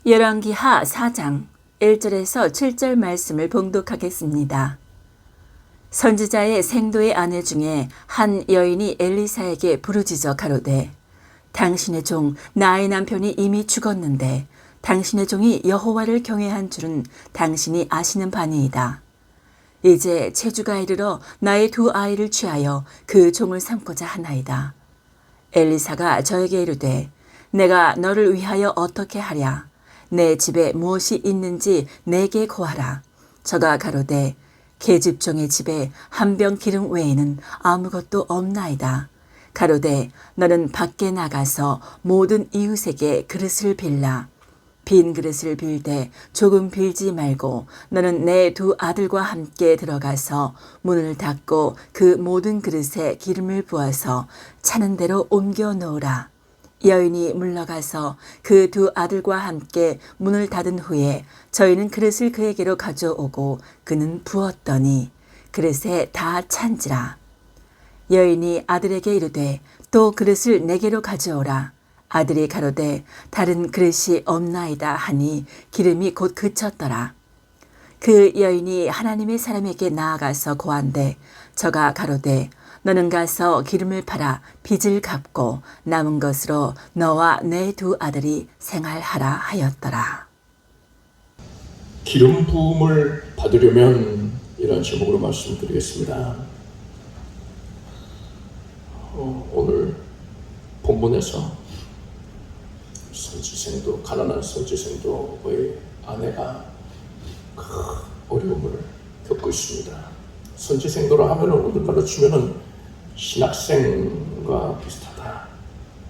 열왕기하 4장 1절에서 7절 말씀을 봉독하겠습니다. 선지자의 생도의 아내 중에 한 여인이 엘리사에게 부르짖어 가로되 당신의 종 나의 남편이 이미 죽었는데 당신의 종이 여호와를 경외한 줄은 당신이 아시는 바니이다. 이제 체주가 이르러 나의 두 아이를 취하여 그 종을 삼고자 하나이다. 엘리사가 저에게 이르되 내가 너를 위하여 어떻게 하랴? 내 집에 무엇이 있는지 내게 고하라. 저가 가로되 계집종의 집에 한 병 기름 외에는 아무것도 없나이다. 가로되 너는 밖에 나가서 모든 이웃에게 그릇을 빌라. 빈 그릇을 빌되 조금 빌지 말고 너는 내 두 아들과 함께 들어가서 문을 닫고 그 모든 그릇에 기름을 부어서 차는 대로 옮겨 놓으라. 여인이 물러가서 그 두 아들과 함께 문을 닫은 후에 저희는 그릇을 그에게로 가져오고 그는 부었더니 그릇에 다 찬지라. 여인이 아들에게 이르되 또 그릇을 내게로 가져오라. 아들이 가로되 다른 그릇이 없나이다 하니 기름이 곧 그쳤더라. 그 여인이 하나님의 사람에게 나아가서 고한대 저가 가로되 너는 가서 기름을 팔아 빚을 갚고 남은 것으로 너와 내 두 아들이 생활하라 하였더라. 기름 부음을 받으려면 이런 제목으로 말씀드리겠습니다. 오늘 본문에서 선지생도 가난한 선지생도의 아내가 큰 어려움을 겪고 있습니다. 선지생도라 하면 오늘날로 치면은 신학생과 비슷하다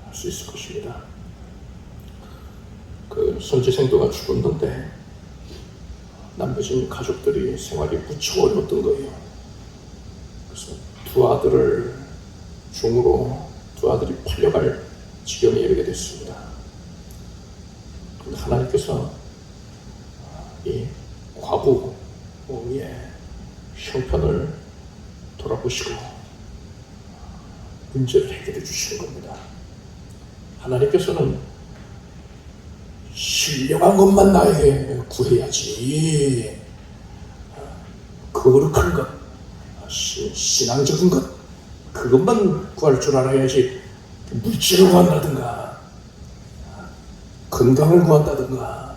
할 수 있을 것입니다. 그 선지생도가 죽었는데 남겨진 가족들이 생활이 무척 어려웠던 거예요. 그래서 두 아들을 종으로 두 아들이 팔려갈 지경에 이르게 됐습니다. 그런데 하나님께서 이 과부의 형편을 돌아보시고 문제를 해결해 주시는 겁니다. 하나님께서는 신령한 것만 나에게 구해야지, 거룩한 것, 신앙적인 것, 그것만 구할 줄 알아야지 물질을 구한다든가 건강을 구한다든가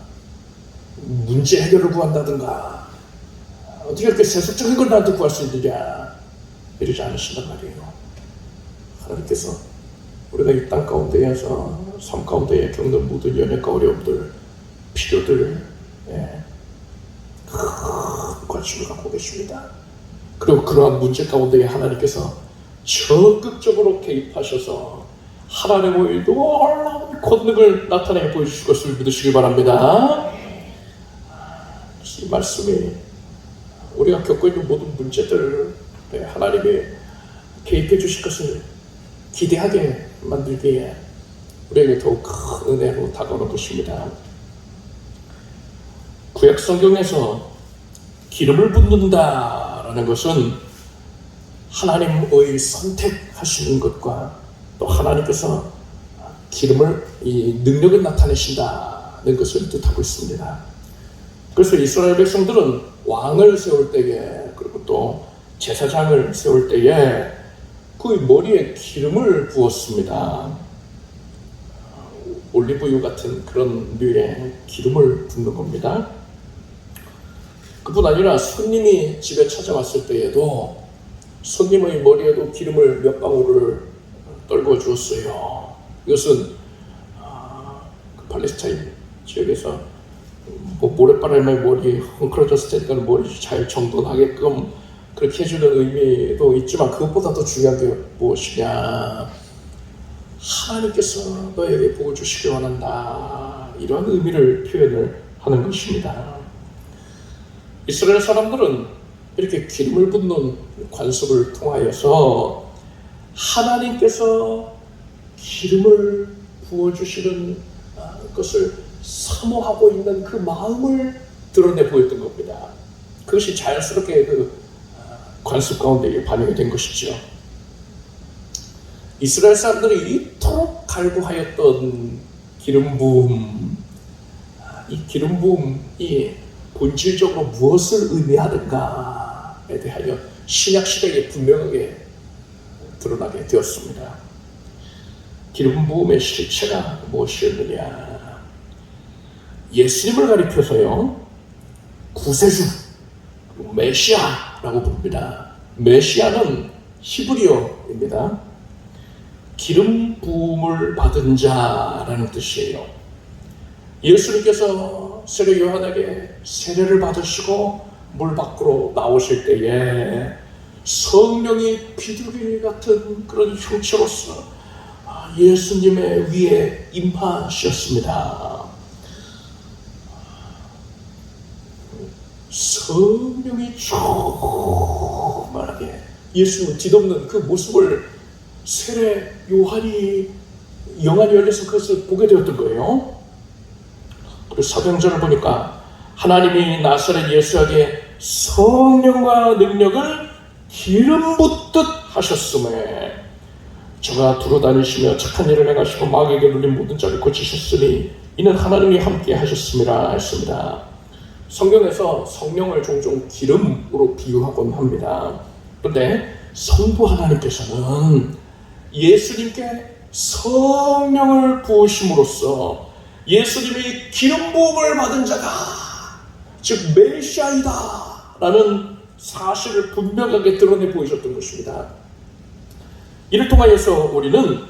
문제 해결을 구한다든가 어떻게 이렇게 세속적인 걸 나한테 구할 수 있느냐, 이러지 않으신단 말이에요. 하나님께서 우리가 이 땅 가운데에서 삶 가운데에 겪는 모든 연약과 어려움들, 필요들 큰 관심을 갖고 계십니다. 그리고 그러한 문제 가운데에 하나님께서 적극적으로 개입하셔서 하나님의 놀라운 권능을 나타내 보여주실 것을 믿으시기 바랍니다. 이 말씀이 우리가 겪고 있는 모든 문제들 하나님이 개입해 주실 것을 기대하게 만들기에 우리에게 더욱 큰 은혜로 다가오는 것입니다. 구약 성경에서 기름을 붓는다라는 것은 하나님의 선택하시는 것과 또 하나님께서 기름을 이 능력을 나타내신다는 것을 뜻하고 있습니다. 그래서 이스라엘 백성들은 왕을 세울 때에 그리고 또 제사장을 세울 때에 그 머리에 기름을 부었습니다. 올리브유 같은 그런 류의 기름을 붓는 겁니다. 그뿐 아니라 손님이 집에 찾아왔을 때에도 손님의 머리에도 기름을 몇 방울을 떨궈 주었어요. 이것은 그 팔레스타인 지역에서 모래바람에 머리 헝클어졌을 때 머리 잘 정돈하게끔 그렇게 해주는 의미도 있지만 그것보다 더 중요한 게 무엇이냐, 하나님께서 너에게 복을 주시기 원한다, 이러한 의미를 표현을 하는 것입니다. 이스라엘 사람들은 이렇게 기름을 붓는 관습을 통하여서 하나님께서 기름을 부어주시는 것을 사모하고 있는 그 마음을 드러내 보였던 겁니다. 그것이 자연스럽게 그 관습 가운데 반영이 된 것이죠. 이스라엘 사람들이 이토록 갈구하였던 기름 부음, 이 기름 부음이 본질적으로 무엇을 의미하는가에 대하여 신약 시대에 분명하게 드러나게 되었습니다. 기름 부음의 실체가 무엇이었느냐? 예수님을 가리켜서요, 구세주, 메시아라고 부릅니다. 메시아는 히브리어입니다. 기름 부음을 받은 자라는 뜻이에요. 예수님께서 세례 요한에게 세례를 받으시고 물 밖으로 나오실 때에 성령이 비둘기 같은 그런 형체로서 예수님의 위에 임하셨습니다. 성령이 충만하게 예수님을 뒤덮는 그 모습을 세례 요한이 영안이 열려서 그것을 보게 되었던 거예요. 그리고 사도행전을 보니까 하나님이 나사렛 예수에게 성령과 능력을 기름 붓듯 하셨음에 저가 두루다니시며 착한 일을 행하시고 마귀에게 눌린 모든 자를 고치셨으니 이는 하나님이 함께 하셨음이라 했습니다. 성경에서 성령을 종종 기름으로 비유하곤 합니다. 그런데 성부 하나님께서는 예수님께 성령을 부으심으로써 예수님이 기름 부음을 받은 자다, 즉 메시아이다 라는 사실을 분명하게 드러내 보이셨던 것입니다. 이를 통하여서 우리는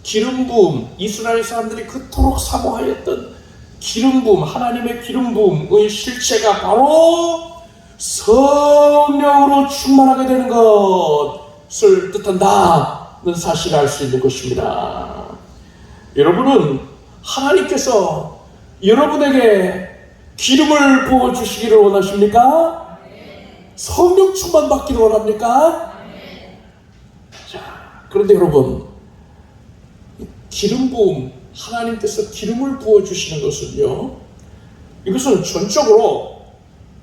기름 부음, 이스라엘 사람들이 그토록 사모하였던 기름 부음, 하나님의 기름 부음의 실체가 바로 성령으로 충만하게 되는 것을 뜻한다는 사실을 알 수 있는 것입니다. 여러분은 하나님께서 여러분에게 기름을 부어주시기를 원하십니까? 성령 충만 받기를 원합니까? 자, 그런데 여러분, 기름 부음, 하나님께서 기름을 부어주시는 것은요, 이것은 전적으로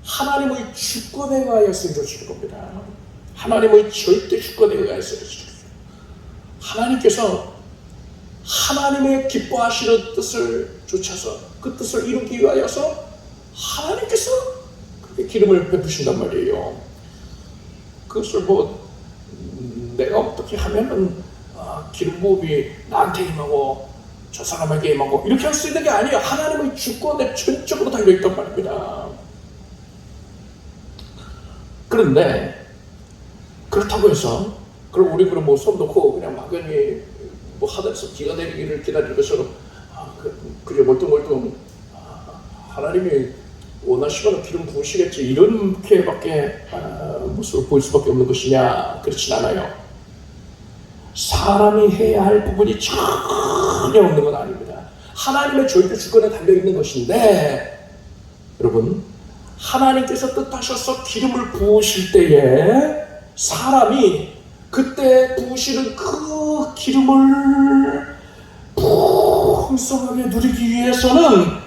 하나님의 주권에 의하여서 이루어지는 겁니다. 하나님의 절대 주권에 의하여서 이루어지는 겁니다. 하나님께서 하나님의 기뻐하시는 뜻을 쫓아서 그 뜻을 이루기 위하여서 하나님께서 그렇게 기름을 베푸신단 말이에요. 그것을 내가 어떻게 하면은 기름 부음이 나한테 임하고 저 사람에게 임하고 이렇게 할 수 있는 게 아니에요. 하나님의 주권에 전적으로 달려있단 말입니다. 그런데 그렇다고 해서 그럼 우리 손 놓고 그냥 막연히 하늘에서 비가 내리기를 기다리는 것처럼 그저 멀뚱멀뚱 하나님이 원하시면 기름 부으시겠지 이렇게밖에 모습을 보일 수밖에 없는 것이냐? 그렇진 않아요. 사람이 해야 할 부분이 전혀 없는 건 아닙니다. 하나님의 절대 주권에 달려있는 것인데, 여러분, 하나님께서 뜻하셔서 기름을 부으실 때에 사람이 그때 부으시는 그 기름을 풍성하게 누리기 위해서는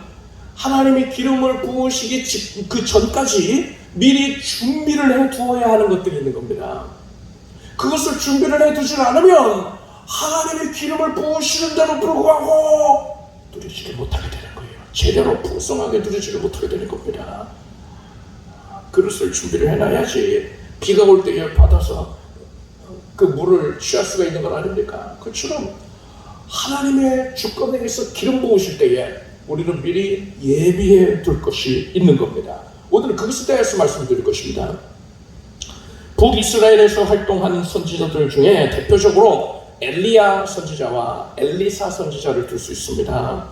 하나님이 기름을 부으시기 그 전까지 미리 준비를 해 두어야 하는 것들이 있는 겁니다. 그것을 준비를 해 두지 않으면 하나님이 기름을 부으시는데도 불구하고 누리지를 못하게 되는 거예요. 제대로 풍성하게 누리지를 못하게 되는 겁니다. 그릇을 준비를 해놔야지 비가 올 때에 받아서 그 물을 취할 수가 있는 건 아닙니까? 그처럼 하나님의 주권에 의해서 기름 부으실 때에 우리는 미리 예비해 둘 것이 있는 겁니다. 오늘은 그것에 대해서 말씀드릴 것입니다. 북이스라엘에서 활동하는 선지자들 중에 대표적으로 엘리야 선지자와 엘리사 선지자를 들 수 있습니다.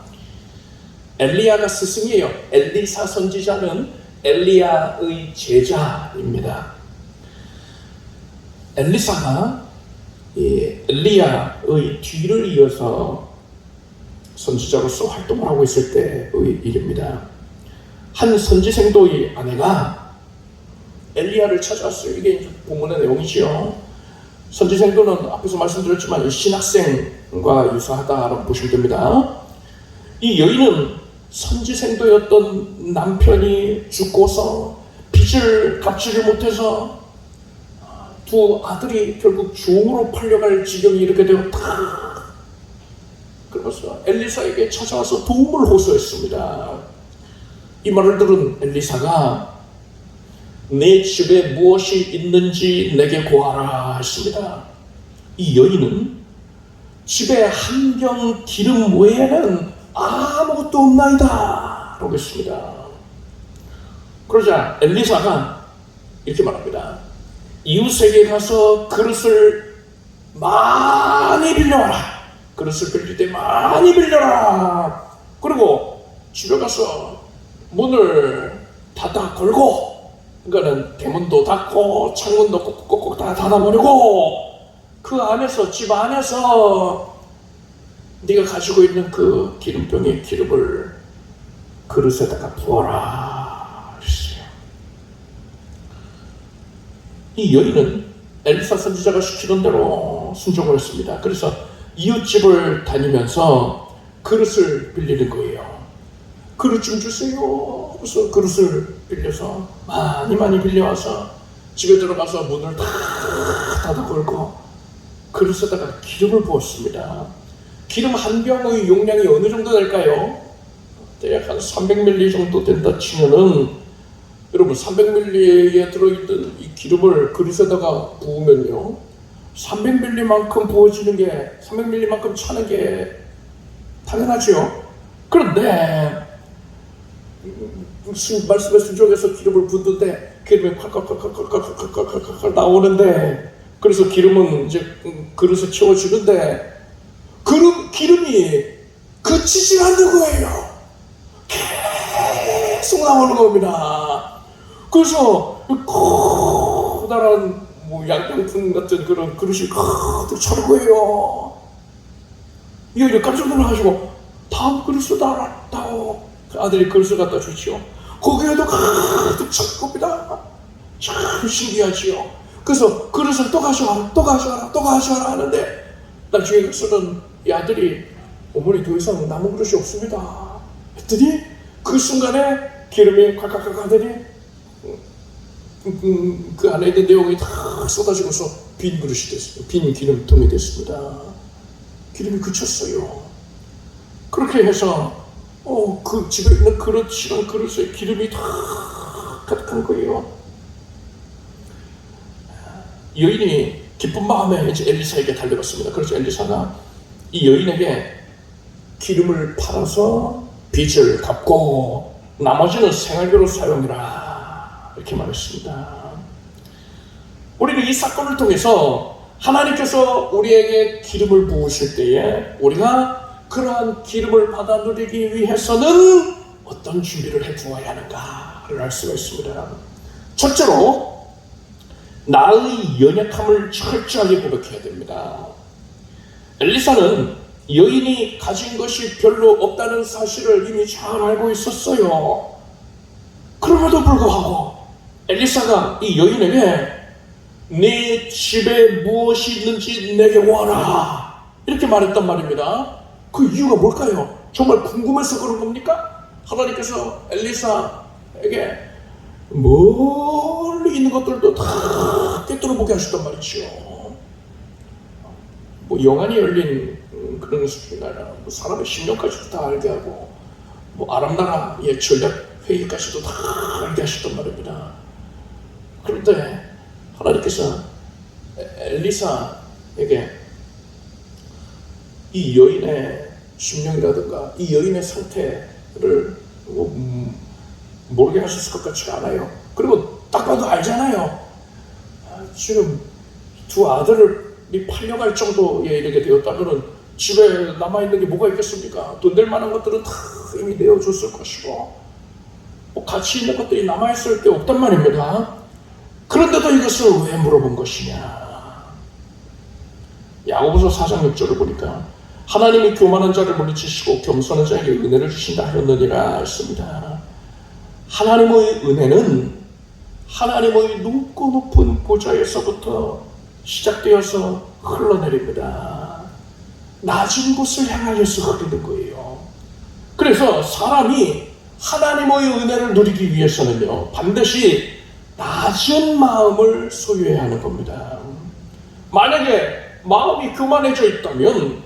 엘리야가 스승이에요. 엘리사 선지자는 엘리야의 제자입니다. 엘리사가 엘리야의 뒤를 이어서 선지자로서 활동을 하고 있을 때의 일입니다. 한 선지생도의 아내가 엘리야를 찾아왔어요. 이게 본문의 내용이지요. 선지생도는 앞에서 말씀드렸지만 신학생과 유사하다라고 보시면 됩니다. 이 여인은 선지생도였던 남편이 죽고서 빚을 갚지를 못해서 두 아들이 결국 종으로 팔려갈 지경이 이렇게 되었다. 그래서 엘리사에게 찾아와서 도움을 호소했습니다. 이 말을 들은 엘리사가 내 집에 무엇이 있는지 내게 고하라 했습니다. 이 여인은 집에 한 병 기름 외에는 아무것도 없나이다 라고 했습니다. 그러자 엘리사가 이렇게 말합니다. 이웃에게 가서 그릇을 많이 빌려와라. 그릇을 빌릴 때 많이 빌려라. 그리고 집에 가서 문을 닫아 걸고, 그러니까는 대문도 닫고 창문도 꼭꼭꼭 다 닫아버리고 그 안에서, 집 안에서 네가 가지고 있는 그 기름병의 기름을 그릇에다가 부어라 했어요. 이 여인은 엘리사 선지자가 시키는 대로 순종을 했습니다. 그래서 이웃집을 다니면서 그릇을 빌리는 거예요. 그릇 좀 주세요. 그래서 그릇을 빌려서 많이 빌려와서 집에 들어가서 문을 다 닫아 걸고 그릇에다가 기름을 부었습니다. 기름 한 병의 용량이 어느 정도 될까요? 대략 한 300ml 정도 된다 치면은, 여러분 300ml에 들어있던 이 기름을 그릇에다가 부으면요, 300ml만큼 부어지는 게, 300ml만큼 차는 게 당연하죠. 그런데 말씀에 순종해서 기름을 붓는데 기름이 콸콸콸콸콸콸콸콸콸 나오는데, 그래서 기름은 이제 그릇에 채워지는데 기름이 그치질 않는 거예요. 계속 나오는 겁니다. 그래서 커다란 양평풍 같은 그런 그릇이 가득 차는 거예요. 이 여인이 깜짝 놀라가지고 다음 그릇을 달라고 아들이 그릇을 갖다 주지요. 거기에도 가득 찬 겁니다. 참 신기하지요. 그래서 그릇을 또 가져와라 하는데, 나중에 가서는 이 아들이 어머니 더 이상 남은 그릇이 없습니다 했더니 그 순간에 기름이 콸콸콸 하더니 그 안에 있는 내용이 다 쏟아지고서 빈 그릇이 됐습니다. 빈 기름통이 됐습니다. 기름이 그쳤어요. 그렇게 해서 그 집에 있는 그릇이랑 그릇에 기름이 다 가득한 거예요. 여인이 기쁜 마음에 이제 엘리사에게 달려갔습니다. 그래서 엘리사가 이 여인에게 기름을 팔아서 빚을 갚고 나머지는 생활비로 사용해라 이렇게 말했습니다. 우리는 이 사건을 통해서 하나님께서 우리에게 기름을 부으실 때에 우리가 그러한 기름을 받아 누리기 위해서는 어떤 준비를 해두어야 하는가를 알 수가 있습니다. 첫째로, 나의 연약함을 철저하게 고백해야 됩니다. 엘리사는 여인이 가진 것이 별로 없다는 사실을 이미 잘 알고 있었어요. 그럼에도 불구하고 엘리사가 이 여인에게 네 집에 무엇이 있는지 내게 원하라 이렇게 말했단 말입니다. 그 이유가 뭘까요? 정말 궁금해서 그런 겁니까? 하나님께서 엘리사에게 멀리 있는 것들도 다 꿰뚫어보게 하셨단 말이죠. 영안이 열린 그런 수준이 아니라 사람의 심령까지도 다 알게 하고 아람 나라의 전략 회의까지도 다 알게 하셨단 말입니다. 그런데 하나님께서 엘리사에게 이 여인의 심령이라든가 이 여인의 상태를 모르게 하셨을 것 같지가 않아요. 그리고 딱 봐도 알잖아요. 지금 두 아들이 팔려갈 정도에 이르게 되었다면 집에 남아있는 게 뭐가 있겠습니까? 돈 될 만한 것들은 다 이미 내어줬을 것이고 가치 있는 것들이 남아있을 게 없단 말입니다. 그런데도 이것을 왜 물어본 것이냐? 야고보서 4장 6절을 보니까 하나님이 교만한 자를 물리치시고 겸손한 자에게 은혜를 주신다 하였느니라 했습니다. 하나님의 은혜는 하나님의 높고 높은 보좌에서부터 시작되어서 흘러내립니다. 낮은 곳을 향하여서 흐르는 거예요. 그래서 사람이 하나님의 은혜를 누리기 위해서는요, 반드시 낮은 마음을 소유해야 하는 겁니다. 만약에 마음이 교만해져 있다면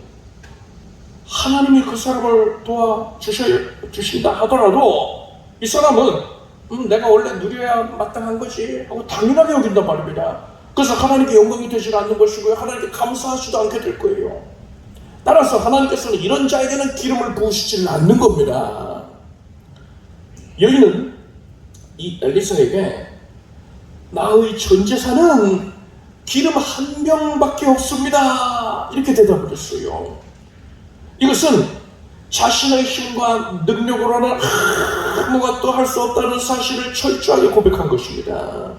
하나님이 그 사람을 도와주신다 하더라도 이 사람은 내가 원래 누려야 마땅한 거지 하고 당연하게 여긴단 말입니다. 그래서 하나님께 영광이 되지 않는 것이고요, 하나님께 감사하지도 않게 될 거예요. 따라서 하나님께서는 이런 자에게는 기름을 부으시지는 않는 겁니다. 여인은 이 엘리사에게 나의 전 재산은 기름 한 병밖에 없습니다, 이렇게 대답을 했어요. 이것은 자신의 힘과 능력으로는 아무것도 할 수 없다는 사실을 철저하게 고백한 것입니다.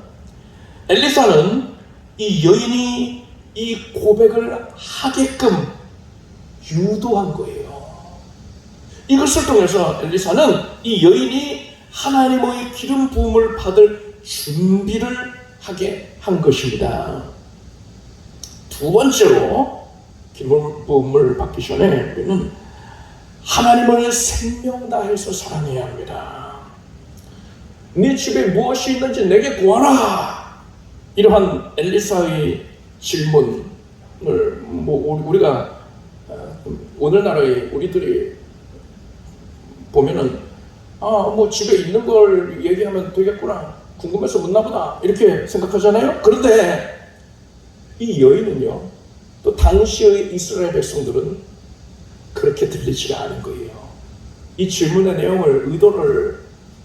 엘리사는 이 여인이 이 고백을 하게끔 유도한 거예요. 이것을 통해서 엘리사는 이 여인이 하나님의 기름 부음을 받을 준비를 하게 한 것입니다. 두 번째로 기름 부음을 받기 전에 우리는 하나님을 생명 다해서 사랑해야 합니다. 네 집에 무엇이 있는지 내게 구하라, 이러한 엘리사의 질문을 우리가 오늘날의 우리들이 보면은 집에 있는 걸 얘기하면 되겠구나, 궁금해서 묻나 보다, 이렇게 생각하잖아요. 그런데 이 여인은요, 또 당시의 이스라엘 백성들은 그렇게 들리지가 않은 거예요. 이 질문의 내용을, 의도를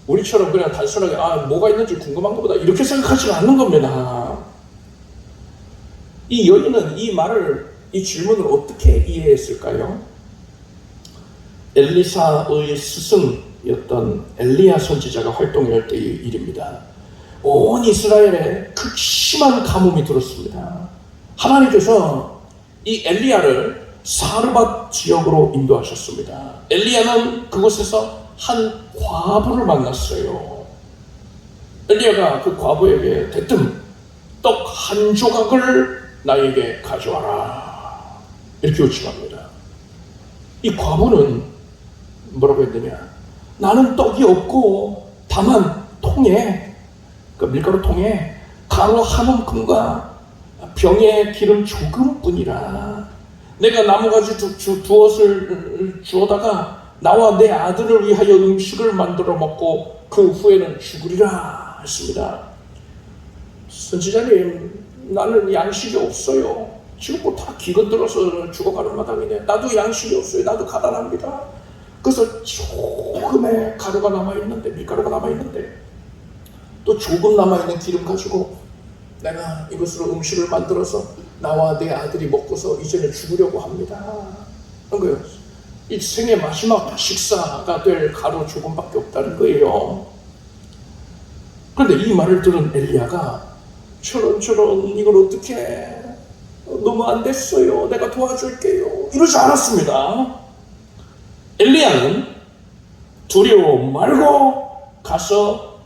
우리처럼 그냥 단순하게 뭐가 있는지 궁금한가 보다 이렇게 생각하지 않는 겁니다. 이 여인은 이 질문을 어떻게 이해했을까요? 엘리사의 스승이었던 엘리야 선지자가 활동할 때의 일입니다. 온 이스라엘에 극심한 가뭄이 들었습니다. 하나님께서 이 엘리야를 사르밧 지역으로 인도하셨습니다. 엘리야는 그곳에서 한 과부를 만났어요. 엘리야가 그 과부에게 대뜸 떡 한 조각을 나에게 가져와라, 이렇게 요청합니다. 이 과부는 뭐라고 했느냐, 나는 떡이 없고 다만 통에, 그 밀가루 통에 가루 한 움큼과 병에 기름 조금뿐이라, 내가 나무가지 두엇을 주어다가 나와 내 아들을 위하여 음식을 만들어 먹고 그 후에는 죽으리라 했습니다. 선지자님, 나는 양식이 없어요. 지금 뭐 다 기근 들어서 죽어가는 마당이네. 나도 양식이 없어요. 나도 가난합니다. 그래서 조금의 가루가 남아있는데, 밀가루가 남아있는데, 또 조금 남아있는 기름 가지고 내가 이것으로 음식을 만들어서 나와 내 아들이 먹고서 이제는 죽으려고 합니다. 그런 거예요. 이 생의 마지막 식사가 될 가루 조금밖에 없다는 거예요. 그런데 이 말을 들은 엘리야가 저런 이걸 어떻게, 너무 안 됐어요, 내가 도와줄게요, 이러지 않았습니다. 엘리야는 두려워 말고 가서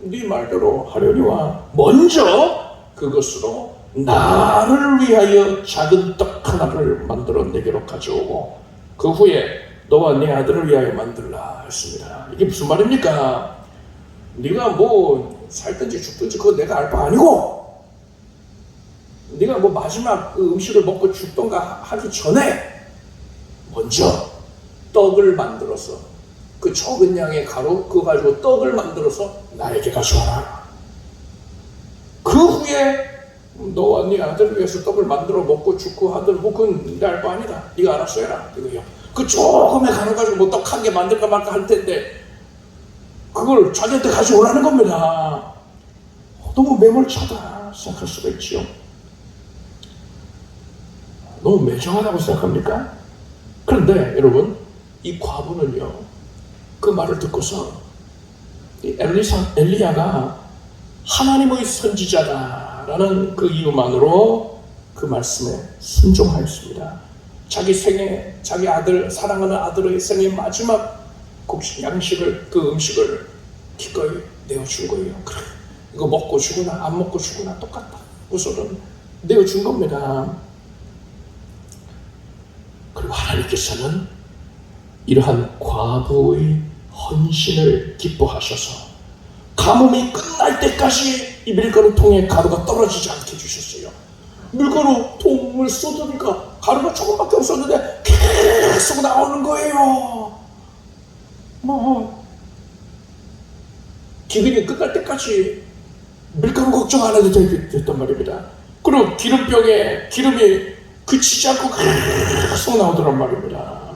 네 말대로 하려니와 먼저 그것으로 나를 위하여 작은 떡 하나를 만들어 내게로 가져오고 그 후에 너와 네 아들을 위하여 만들라 했습니다. 이게 무슨 말입니까? 네가 뭐 살든지 죽든지 그거 내가 알 바 아니고, 네가 뭐 마지막 그 음식을 먹고 죽던가 하기 전에 먼저 떡을 만들어서, 그 적은 양의 가루 그거 가지고 떡을 만들어서 나에게 가져와라. 그 후에 너와 네 아들을 위해서 떡을 만들어 먹고 죽고 하든 뭐 그건 네 알 바 아니다, 네가 알아서 해라 이거요. 그 조금의 가루 가지고 뭐 떡 한 개 만들까 말까 할 텐데 그걸 자기한테 가져오라는 겁니다. 너무 매몰차다 생각할 수가 있지요. 너무 매정하다고 생각합니까? 그런데 여러분, 이 과부는요, 그 말을 듣고서 엘리야가 하나님의 선지자다라는 그 이유만으로 그 말씀에 순종하였습니다. 자기 생애, 자기 아들, 사랑하는 아들의 생애 마지막 양식을, 그 음식을 기꺼이 내어준 거예요. 그래, 이거 먹고 죽으나 안 먹고 죽으나 똑같다, 우선은 내어준 겁니다. 그리고 하나님께서는 이러한 과부의 헌신을 기뻐하셔서 가뭄이 끝날 때까지 이 밀가루 통에 가루가 떨어지지 않게 해주셨어요. 밀가루 통을 쏟으니까 가루가 조금밖에 없었는데 계속 나오는 거예요. 기근이 끝날 때까지 밀가루 걱정 안 해도 됐단 말입니다. 그리고 기름병에 기름이 그치지 않고 계속 나오더란 말입니다.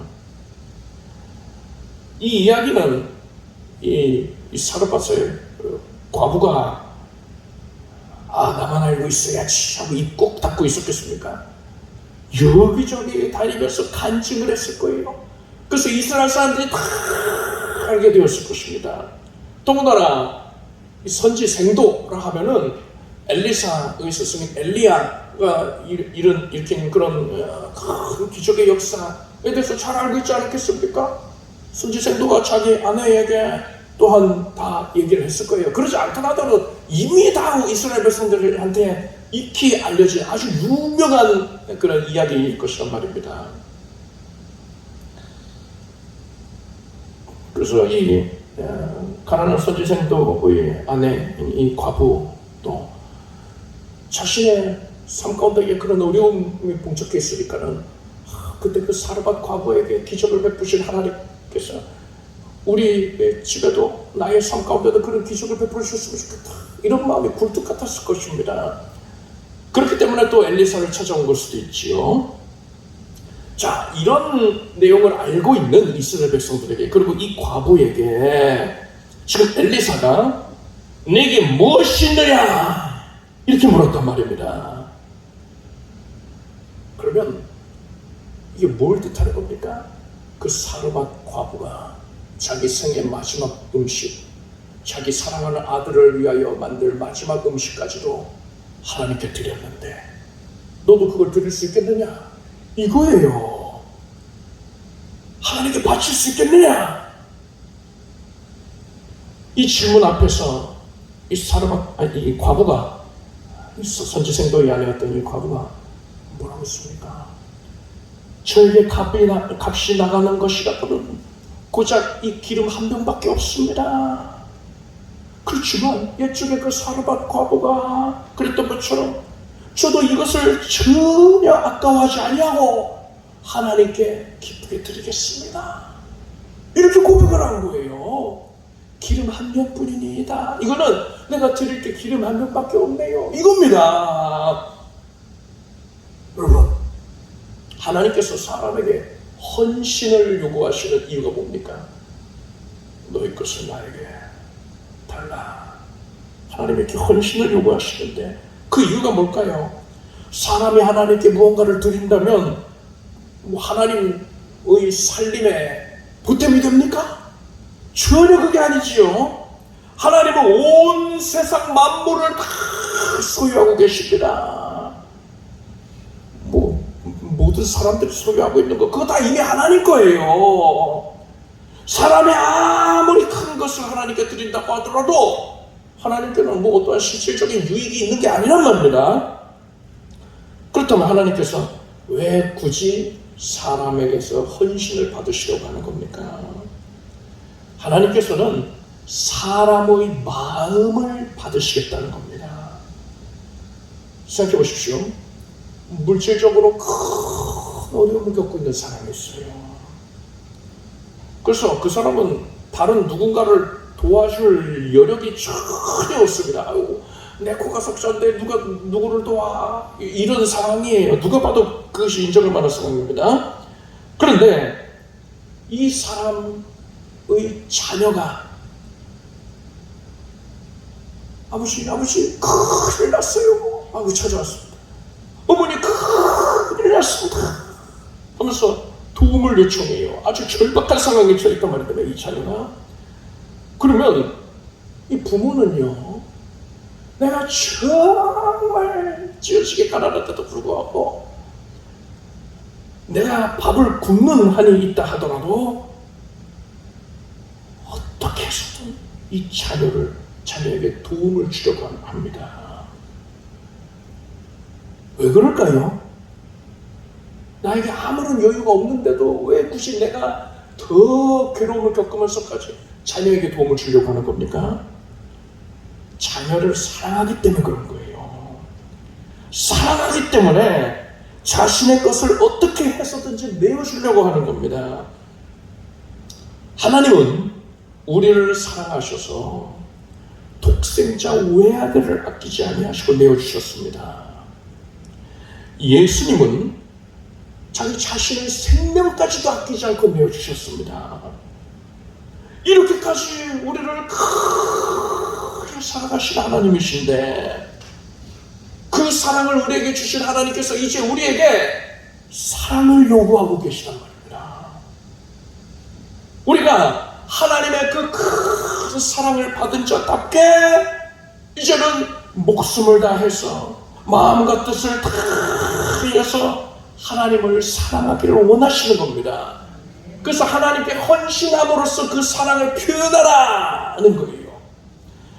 이 이야기는 이 사르밧의 과부가 나만 알고 있어야지 하고 입 꼭 닫고 있었겠습니까? 여기저기 다니면서 간증을 했을 거예요. 그래서 이스라엘 사람들이 다 알게 되었을 것입니다. 더군다나 이 선지생도라 하면은 엘리사의 스승인 엘리야가 일으킨 그런 큰 기적의 역사에 대해서 잘 알고 있지 않겠습니까? 선지생도가 자기 아내에게 또한 다 얘기를 했을 거예요. 그러지 않더라도 이미 다 이스라엘 백성들한테 익히 알려진 아주 유명한 그런 이야기일 것이란 말입니다. 그래서 이 가난한 선지생도의 아내 이 과부도 자신의 삶 가운데 그런 어려움이 봉착해 있으니까는 그때 그 사르밧 과부에게 기적을 베푸신 하나님께서 우리 집에도 나의 삶 가운데도 그런 기적을 베풀어 주셨으면 좋겠다, 이런 마음이 굴뚝 같았을 것입니다. 그렇기 때문에 또 엘리사를 찾아온 걸 수도 있지요. 자, 이런 내용을 알고 있는 이스라엘 백성들에게, 그리고 이 과부에게 지금 엘리사가 내게 무엇이 있느냐 이렇게 물었단 말입니다. 그러면 이게 뭘 뜻하는 겁니까? 그 사르밧 과부가 자기 생의 마지막 음식, 자기 사랑하는 아들을 위하여 만들 마지막 음식까지도 하나님께 드렸는데 너도 그걸 드릴 수 있겠느냐? 이거예요. 하나님께 바칠 수 있겠느냐? 이 질문 앞에서 이 과부가, 선지생도의 아내였던 이 과부가 뭐라고 했습니까? 저에게 값이 나가는 것이라고는 고작 이 기름 한 병밖에 없습니다. 그렇지만 옛적에 그 사르밧 과부가 그랬던 것처럼 저도 이것을 전혀 아까워하지 아니하고 하나님께 기쁘게 드리겠습니다, 이렇게 고백을 한 거예요. 기름 한 병뿐이니이다. 이거는 내가 드릴 게 기름 한 병밖에 없네요, 이겁니다. 여러분, 하나님께서 사람에게 헌신을 요구하시는 이유가 뭡니까? 너희 것을 나에게 달라. 하나님이 이렇게 헌신을 요구하시는데 그 이유가 뭘까요? 사람이 하나님께 무언가를 드린다면 하나님의 살림에 보탬이 됩니까? 전혀 그게 아니지요. 하나님은 온 세상 만물을 다 소유하고 계십니다. 모든 사람들이 소유하고 있는 거, 그거 다 이미 하나님 거예요. 사람이 아무리 큰 것을 하나님께 드린다고 하더라도 하나님께는 어떠한 실질적인 유익이 있는 게 아니란 말입니다. 그렇다면 하나님께서 왜 굳이 사람에게서 헌신을 받으시려고 하는 겁니까? 하나님께서는 사람의 마음을 받으시겠다는 겁니다. 생각해 보십시오. 물질적으로 큰 어려움을 겪고 있는 사람이 있어요. 그래서 그 사람은 다른 누군가를 도와줄 여력이 전혀 없습니다. 아이고, 내 코가 석자인데 누가 누구를 도와, 이런 상황이에요. 누가 봐도 그것이 인정을 받을 상황입니다. 그런데 이 사람의 자녀가 아버지 큰일 났어요 하고 찾아왔습니다. 어머니 큰일 났습니다 하면서 도움을 요청해요. 아주 절박한 상황에 처했단 말입니다, 이 자녀가. 그러면 이 부모는요, 내가 정말 찌어지게 가난한데도 불구하고 내가 밥을 굶는 한이 있다 하더라도 어떻게 해서든 이 자녀에게 도움을 주려고 합니다. 왜 그럴까요? 나에게 아무런 여유가 없는데도 왜 굳이 내가 더 괴로움을 겪으면서까지 자녀에게 도움을 주려고 하는 겁니까? 자녀를 사랑하기 때문에 그런 거예요. 사랑하기 때문에 자신의 것을 어떻게 해서든지 내어주려고 하는 겁니다. 하나님은 우리를 사랑하셔서 독생자 외아들을 아끼지 아니하시고 내어주셨습니다. 예수님은 자기 자신의 생명까지도 아끼지 않고 내어주셨습니다. 이렇게까지 우리를 크게 사랑하신 하나님이신데 그 사랑을 우리에게 주신 하나님께서 이제 우리에게 사랑을 요구하고 계시단 말입니다. 우리가 하나님의 그 큰 사랑을 받은 자답게 이제는 목숨을 다해서 마음과 뜻을 다해서 하나님을 사랑하기를 원하시는 겁니다. 그래서 하나님께 헌신함으로써 그 사랑을 표현하라는 거예요.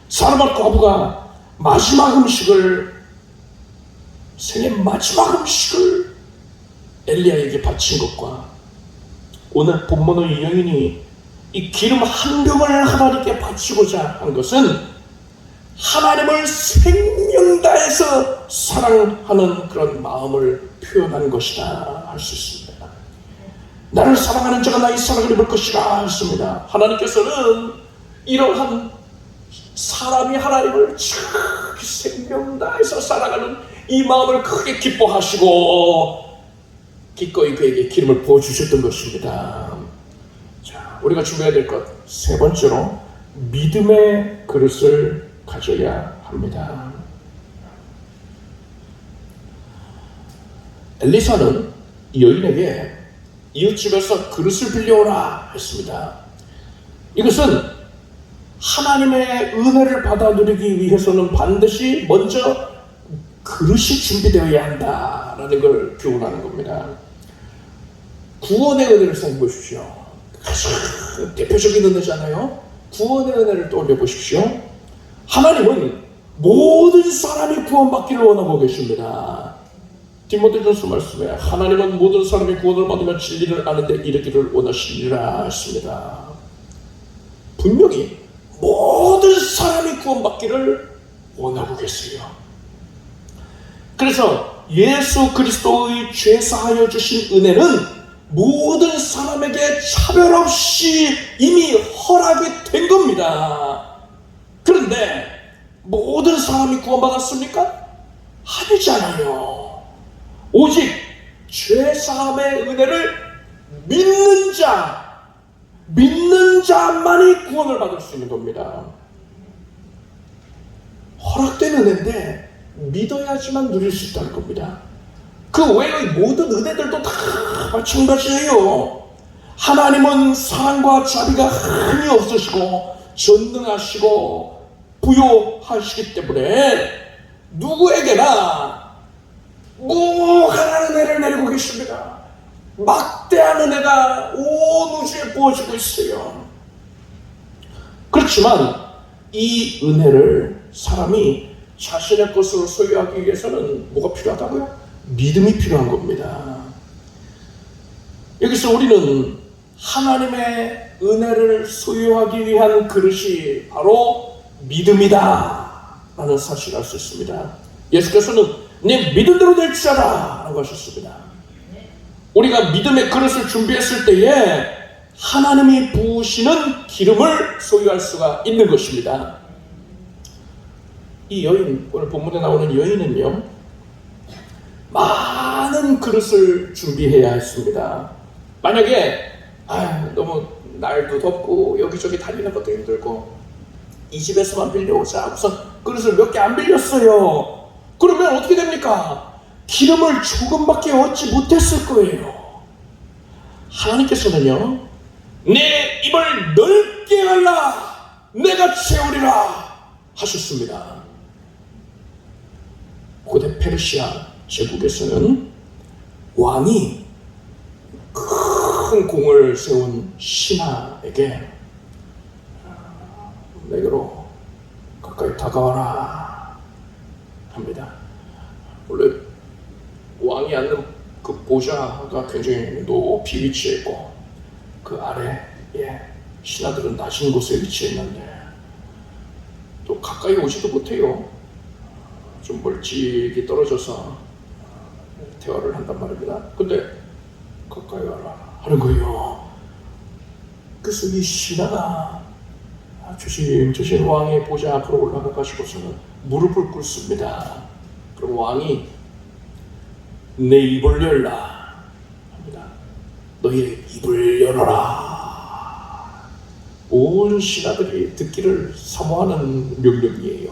사르밧 과부가 마지막 음식을, 생의 마지막 음식을 엘리야에게 바친 것과 오늘 본문의 여인이 이 기름 한 병을 하나님께 바치고자 한 것은 하나님을 생명 다해서 사랑하는 그런 마음을 표현한 것이다 할 수 있습니다. 나를 사랑하는 자가 나의 사랑을 입을 것이라 했습니다. 하나님께서는 이러한 사람이 하나님을 생명 다해서 사랑하는 이 마음을 크게 기뻐하시고 기꺼이 그에게 기름을 부어주셨던 것입니다. 자, 우리가 준비해야 될 것 세 번째로 믿음의 그릇을 가져야 합니다. 엘리사는 이 여인에게 이웃집에서 그릇을 빌려오라 했습니다. 이것은 하나님의 은혜를 받아 누리기 위해서는 반드시 먼저 그릇이 준비되어야 한다라는 걸 교훈하는 겁니다. 구원의 은혜를 생각해 보십시오. 가장 대표적인 은혜잖아요. 구원의 은혜를 떠올려 보십시오. 하나님은 모든 사람이 구원받기를 원하고 계십니다. 디모데전서 말씀에 하나님은 모든 사람이 구원을 받으며 진리를 아는데 이르기를 원하시리라 했습니다. 분명히 모든 사람이 구원받기를 원하고 계세요. 그래서 예수 그리스도의 죄사하여 주신 은혜는 모든 사람에게 차별 없이 이미 허락이 된 겁니다. 그런데 모든 사람이 구원받았습니까? 아니잖아요. 오직 죄사함의 은혜를 믿는 자만이 구원을 받을 수 있는 겁니다. 허락된 은혜인데 믿어야지만 누릴 수 있다는 겁니다. 그 외의 모든 은혜들도 다 마찬가지예요. 하나님은 사랑과 자비가 한이 없으시고 전능하시고 부요하시기 때문에 누구에게나 무한한 은혜를 내리고 계십니다. 막대한 은혜가 온 우주에 부어지고 있어요. 그렇지만 이 은혜를 사람이 자신의 것으로 소유하기 위해서는 뭐가 필요하다고요? 믿음이 필요한 겁니다. 여기서 우리는 하나님의 은혜를 소유하기 위한 그릇이 바로 믿음이다 라는 사실을 알 수 있습니다. 예수께서는 네 믿은 대로 될지어다 라고 하셨습니다. 우리가 믿음의 그릇을 준비했을 때에 하나님이 부으시는 기름을 소유할 수가 있는 것입니다. 이 여인, 오늘 본문에 나오는 여인은요, 많은 그릇을 준비해야 했습니다. 만약에 너무 날도 덥고 여기저기 다니는 것도 힘들고 이 집에서만 빌려오자 우선 그릇을 몇 개 안 빌렸어요. 그러면 어떻게 됩니까? 기름을 조금밖에 얻지 못했을 거예요. 하나님께서는요, 내 입을 넓게 열라 내가 채우리라 하셨습니다. 고대 페르시아 제국에서는 왕이 큰 공을 세운 신하에게 내게로 가까이 다가와라 합니다. 원래 왕이 앉는 그 보좌가 굉장히 높이 위치해 있고 그 아래에 신하들은 낮은 곳에 위치해 있는데 또 가까이 오지도 못해요. 좀 멀찍이 떨어져서 대화를 한단 말입니다. 근데 가까이 와라 하는 거예요. 그래서 이 신하가 조심조심 왕의 보좌 앞으로 올라가 가지고서는 무릎을 꿇습니다. 그럼 왕이 내 입을 열라 합니다. 너희의 입을 열어라. 온 신하들이 듣기를 사모하는 명령이에요.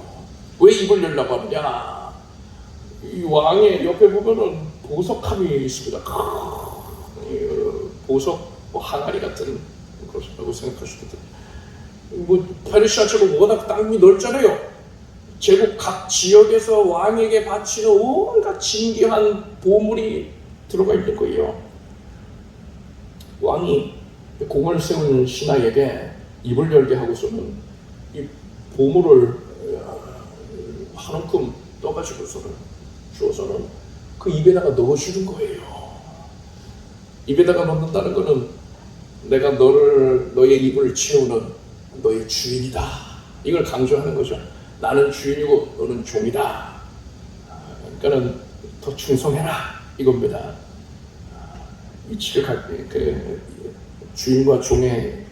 왜 입을 열라고 하느냐? 이 왕의 옆에 보면은 보석함이 있습니다. 보석 항아리 같은 것이라고 생각하셔도 돼요. 페르시아처럼 워낙 땅이 넓잖아요. 제국 각 지역에서 왕에게 바치는 온갖 진귀한 보물이 들어가 있는 거예요. 왕이 공을 세우는 신하에게 입을 열게 하고서는 이 보물을 한 움큼 떠가지고서는 주어서는 그 입에다가 넣어주는 거예요. 입에다가 넣는다는 것은 내가 너의 입을 채우는 너의 주인이다. 이걸 강조하는 거죠. 나는 주인이고 너는 종이다. 그러니까는 더 충성해라 이겁니다. 위치를 주인과 종의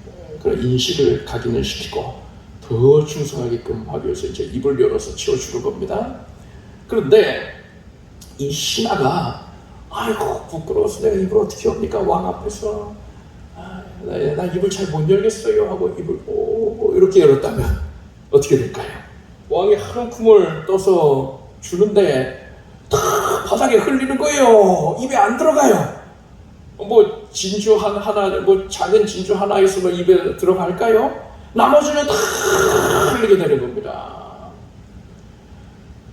그런 인식을 각인을 시키고 더 충성하게끔 하기 위해서 이제 입을 열어서 채워주는 겁니다. 그런데 이 신하가 아이고 부끄러워서 내가 입을 어떻게 엽니까? 왕 앞에서 나 입을 잘 못 열겠어요 하고 입을 이렇게 열었다면 어떻게 될까요? 왕이 한 움큼을 떠서 주는데 다 바닥에 흘리는 거예요. 입에 안 들어가요. 뭐 진주 하나, 뭐 작은 진주 하나에서도 입에 들어갈까요? 나머지는 다 흘리게 되는 겁니다.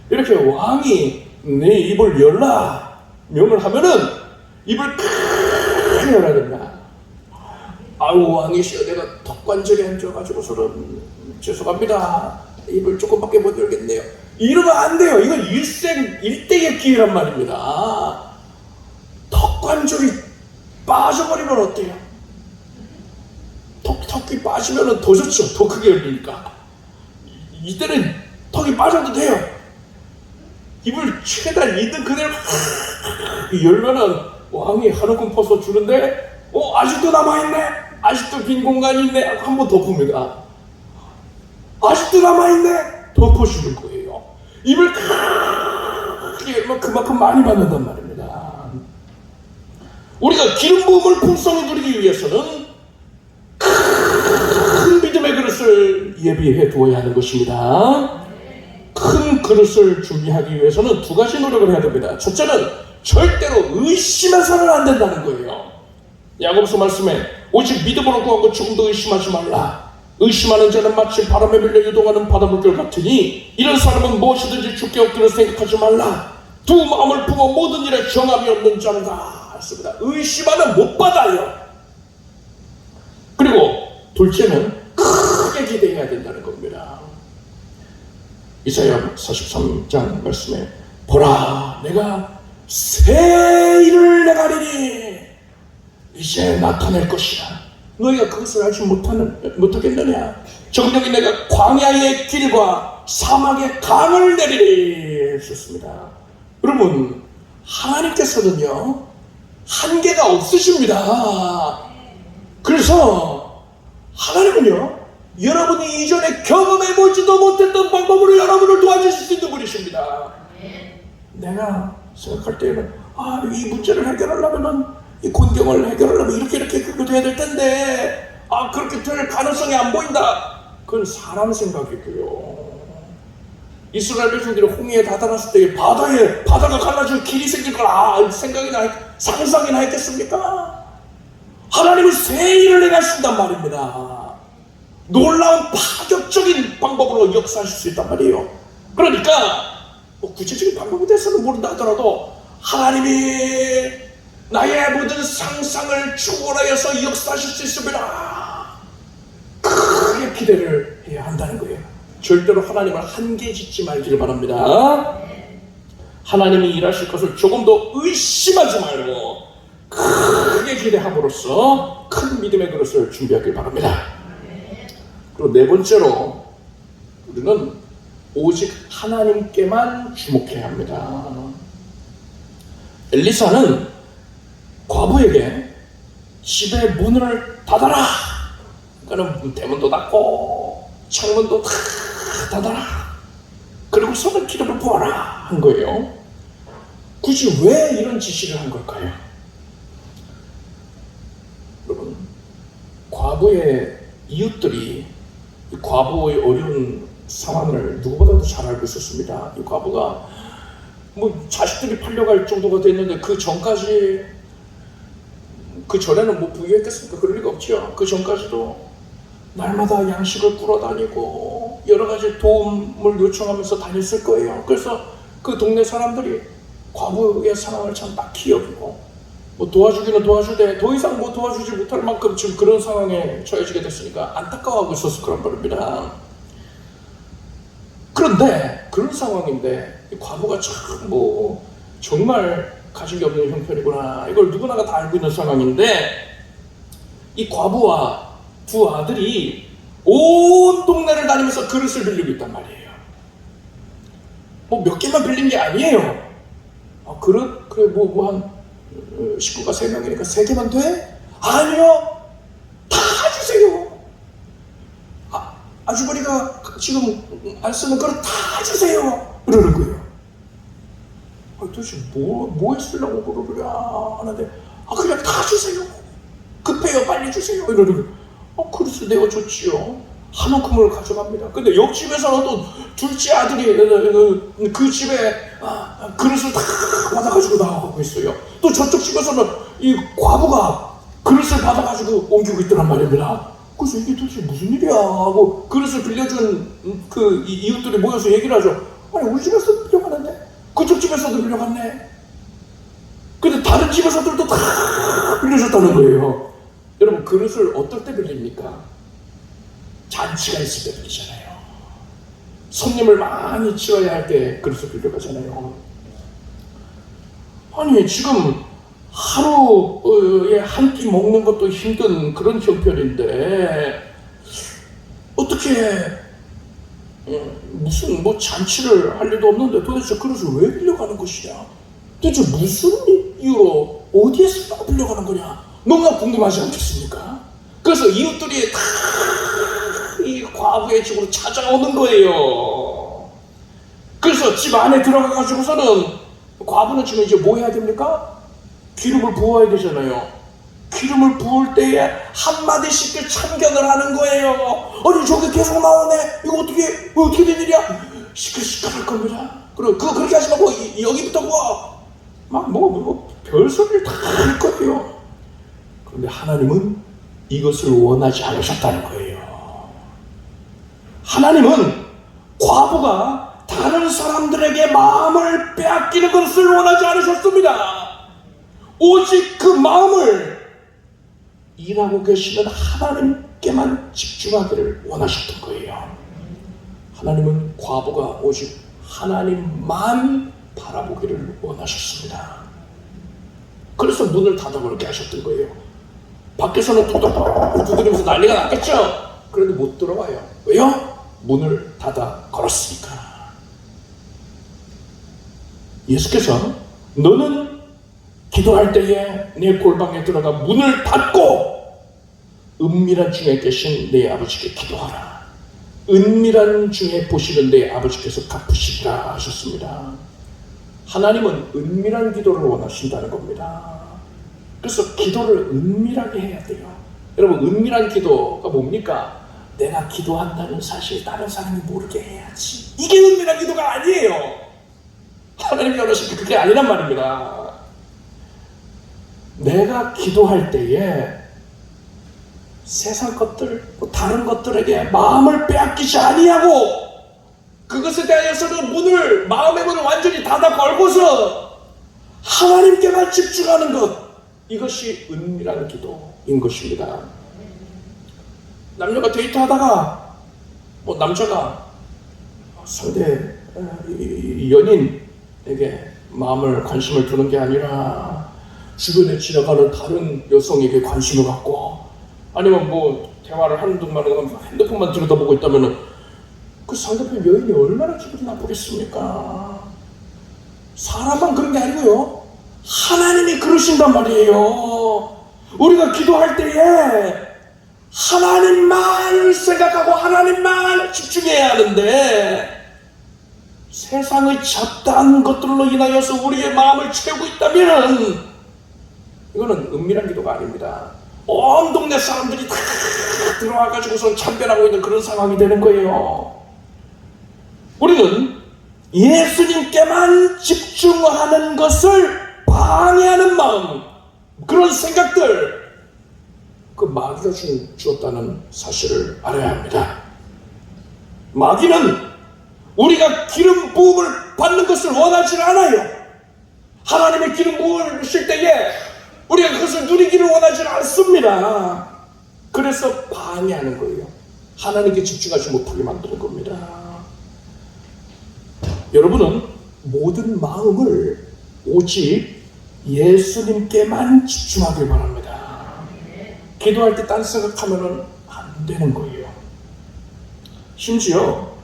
이렇게 왕이 내 입을 열라 명을 하면은 입을 크게 열어야 된다. 아유 왕이시여 내가 턱관절에 앉아가지고서는 죄송합니다. 입을 조금밖에 못 열겠네요. 이러면 안 돼요. 이건 일대의 기회란 말입니다. 턱관절이 빠져버리면 어때요? 턱이 빠지면 더 좋죠. 더 크게 열리니까. 이때는 턱이 빠져도 돼요. 입을 최대한 있는 그대로 열면은 왕이 한 움큼 퍼서 주는데 아직도 남아있네. 아직도 빈 공간이 있네. 한 번 더 풉니다. 아직도 남아있네. 더 퍼주는 거예요. 입을 크게 열면 그만큼 많이 받는단 말입니다. 우리가 기름 부음을 풍성히 누리기 위해서는 큰 믿음의 그릇을 예비해 두어야 하는 것입니다. 큰 그릇을 준비하기 위해서는 두 가지 노력을 해야 됩니다. 첫째는 절대로 의심해서는 안 된다는 거예요. 야고보서 말씀에 오직 믿음으로 구하고 조금도 의심하지 말라. 의심하는 자는 마치 바람에 밀려 유동하는 바닷물결 같으니 이런 사람은 무엇이든지 주께 얻기를 생각하지 말라. 두 마음을 품어 모든 일에 정함이 없는 자는가 했습니다. 의심하면 못 받아요. 그리고 둘째는 크게 기대해야 된다는 겁니다. 이사야 43장 말씀에 보라 내가 새 일을 내가리니 이제 나타낼 것이라. 너희가 그것을 알지 못하겠느냐? 정령이 내가 광야의 길과 사막의 강을 내리리 했었습니다. 여러분 하나님께서는요 한계가 없으십니다. 그래서 하나님은요 여러분이 이전에 경험해보지도 못했던 방법으로 여러분을 도와주실 수 있는 분이십니다. 내가 생각할 때는 이 문제를 해결하려면 이 곤경을 해결하려면 이렇게 돼야 될 텐데 그렇게 될 가능성이 안 보인다. 그건 사람 생각이고요. 이스라엘 백성들이 홍해에 다다랐을 때 바다가 갈라지고 길이 생길 거라 상상이나 했겠습니까? 하나님은 새 일을 행하신단 말입니다. 놀라운 파격적인 방법으로 역사하실 수 있단 말이에요. 그러니까 구체적인 방법에 대해서는 모른다 하더라도 하나님이 나의 모든 상상을 초월하여서 역사하실 수 있습니다. 크게 기대를 해야 한다는 거예요. 절대로 하나님을 한계 짓지 말기를 바랍니다. 하나님이 일하실 것을 조금도 의심하지 말고 크게 기대함으로써 큰 믿음의 그릇을 준비하길 바랍니다. 그리고 네 번째로 우리는 오직 하나님께만 주목해야 합니다. 엘리사는 과부에게 집의 문을 닫아라. 그러니까 대문도 닫고 창문도 다 닫아라. 그리고 손을 기름을 부어라 한 거예요. 굳이 왜 이런 지시를 한 걸까요? 여러분, 과부의 이웃들이 이 과부의 어려운 상황을 누구보다도 잘 알고 있었습니다. 이 과부가 뭐 자식들이 팔려갈 정도가 됐는데 그 전까지, 그 전에는 뭐 부유했겠습니까? 그럴 리가 없죠. 그 전까지도 날마다 양식을 꾸러다니고 여러 가지 도움을 요청하면서 다녔을 거예요. 그래서 그 동네 사람들이 과부의 상황을 참 딱히 여기고 뭐 도와주기는 도와주되 더 이상 뭐 도와주지 못할 만큼 지금 그런 상황에 처해지게 됐으니까 안타까워하고 있었을 거란 말입니다. 그런데 그런 상황인데 이 과부가 참 뭐 정말 가진 게 없는 형편이구나, 이걸 누구나가 다 알고 있는 상황인데 이 과부와 두 아들이 온 동네를 다니면서 그릇을 빌리고 있단 말이에요. 뭐 몇 개만 빌린 게 아니에요. 그릇? 그래 뭐 한 식구가 3명이니까 3개만 돼? 아니요, 다 주세요. 아주버니가 지금 안 쓰는 그릇 다 주세요 이러는 거예요. 도대체 뭐에 쓰려고 그러냐 하는데 그냥 다 주세요, 급해요, 빨리 주세요 이러는 거예요. 그릇을 내어줬지요. 한움큼을 가져갑니다. 근데 옆집에서는 또 둘째 아들이 그 집에 그릇을 다 받아가지고 나가고 있어요. 또 저쪽 집에서는 이 과부가 그릇을 받아가지고 옮기고 있더란 말입니다. 그래서 이게 도대체 무슨 일이야 하고 그릇을 빌려준 그 이웃들이 모여서 얘기를 하죠. 아니, 우리 집에서도 빌려가는데 그쪽 집에서도 빌려갔네. 근데 다른 집에서들도 다 빌려줬다는 거예요. 여러분, 그릇을 어떨 때 빌립니까? 잔치가 있을 때 빌리잖아요. 손님을 많이 치러야 할 때 그릇을 빌려가잖아요. 아니, 지금 하루에 한 끼 먹는 것도 힘든 그런 형편인데 어떻게 무슨 뭐 잔치를 할 일도 없는데 도대체 그릇을 왜 빌려가는 것이냐? 도대체 무슨 이유로 어디에 쓰려고 빌려가는 거냐? 너무나 궁금하지 않겠습니까? 그래서 이웃들이 다 이 과부의 집으로 찾아오는 거예요. 그래서 집 안에 들어가가지고서는 과부는 지금 이제 뭐 해야 됩니까? 기름을 부어야 되잖아요. 기름을 부을 때에 한마디씩 참견을 하는 거예요. 아니, 저게 계속 나오네. 이거 어떻게 된 일이야? 시끌시끌할 겁니다. 그리고 그렇게 하지 말고 여기부터 별소리를 다 할 거예요. 그런데 하나님은 이것을 원하지 않으셨다는 거예요. 하나님은 과부가 다른 사람들에게 마음을 빼앗기는 것을 원하지 않으셨습니다. 오직 그 마음을 일하고 계시는 하나님께만 집중하기를 원하셨던 거예요. 하나님은 과부가 오직 하나님만 바라보기를 원하셨습니다. 그래서 문을 닫아버리게 하셨던 거예요. 밖에서는 톡톡톡 두드리면서 난리가 났겠죠? 그런데 못 들어와요. 왜요? 문을 닫아 걸었으니까. 예수께서 너는 기도할 때에 내 골방에 들어가 문을 닫고 은밀한 중에 계신 내 아버지께 기도하라. 은밀한 중에 보시는 내 아버지께서 갚으시리라 하셨습니다. 하나님은 은밀한 기도를 원하신다는 겁니다. 그래서 기도를 은밀하게 해야 돼요. 여러분, 은밀한 기도가 뭡니까? 내가 기도한다는 사실 다른 사람이 모르게 해야지. 이게 은밀한 기도가 아니에요. 하나님이 원하신 게 그게 아니란 말입니다. 내가 기도할 때에 세상 것들, 다른 것들에게 마음을 빼앗기지 아니하고 그것에 대하여서는 마음의 문을 완전히 닫아 걸고서 하나님께만 집중하는 것, 이것이 은밀한 기도인 것입니다. 남녀가 데이트하다가 남자가 상대 연인에게 마음을 관심을 두는 게 아니라 주변에 지나가는 다른 여성에게 관심을 갖고, 아니면 대화를 하는 동안 핸드폰만 들여다보고 있다면 그 상대편 여인이 얼마나 기분이 나쁘겠습니까? 사람만 그런 게 아니고요, 하나님이 그러신단 말이에요. 우리가 기도할 때에 하나님만 생각하고 하나님만 집중해야 하는데 세상의 잡다한 것들로 인하여서 우리의 마음을 채우고 있다면 이거는 은밀한 기도가 아닙니다. 온 동네 사람들이 다 들어와가지고서 참견하고 있는 그런 상황이 되는 거예요. 우리는 예수님께만 집중하는 것을 방해하는 마음, 그런 생각들, 그 마귀가 주었다는 사실을 알아야 합니다. 마귀는 우리가 기름 부음을 받는 것을 원하지 않아요. 하나님의 기름 부음을 주실 때에 우리가 그것을 누리기를 원하지 않습니다. 그래서 방해하는 거예요. 하나님께 집중하지 못하게 만드는 겁니다. 여러분은 모든 마음을 오직 예수님께만 집중하길 바랍니다. 기도할 때 딴 생각하면 안 되는 거예요. 심지어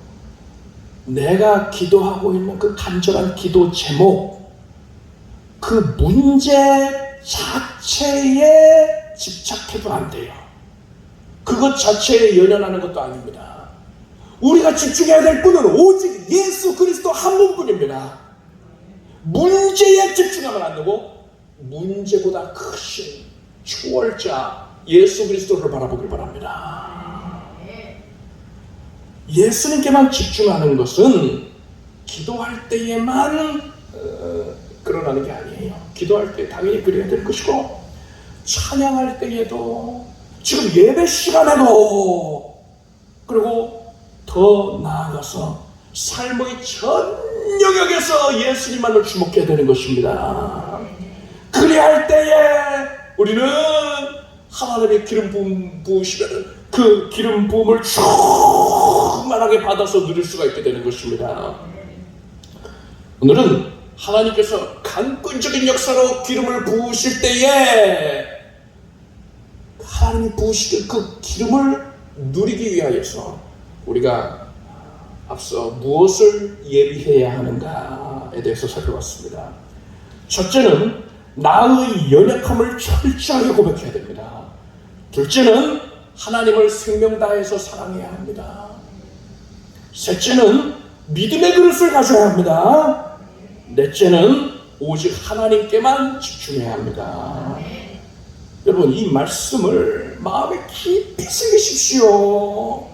내가 기도하고 있는 그 간절한 기도 제목, 그 문제 자체에 집착해도 안 돼요. 그것 자체에 연연하는 것도 아닙니다. 우리가 집중해야 될 분은 오직 예수 그리스도 한 분뿐입니다. 문제에 집중하면 안 되고 문제보다 크신 초월자 예수 그리스도를 바라보길 바랍니다. 예수님께만 집중하는 것은 기도할 때에만 그러라는 게 아니에요. 기도할 때 당연히 그래야 될 것이고 찬양할 때에도 지금 예배 시간에도 그리고 더 나아가서 삶의 전 영역에서 예수님만을 주목해야 되는 것입니다. 그래야 할 때에 우리는 하나님의 기름 부음 부으시면 그 기름 부음을 충만하게 받아서 누릴 수가 있게 되는 것입니다. 오늘은 하나님께서 강권적인 역사로 기름을 부으실 때에 하나님이 부으시는 그 기름을 누리기 위하여서 우리가 앞서 무엇을 예비해야 하는가에 대해서 살펴봤습니다. 첫째는 나의 연약함을 철저하게 고백해야 됩니다. 둘째는 하나님을 생명 다해서 사랑해야 합니다. 셋째는 믿음의 그릇을 가져야 합니다. 넷째는 오직 하나님께만 집중해야 합니다. 여러분, 이 말씀을 마음에 깊이 새기십시오.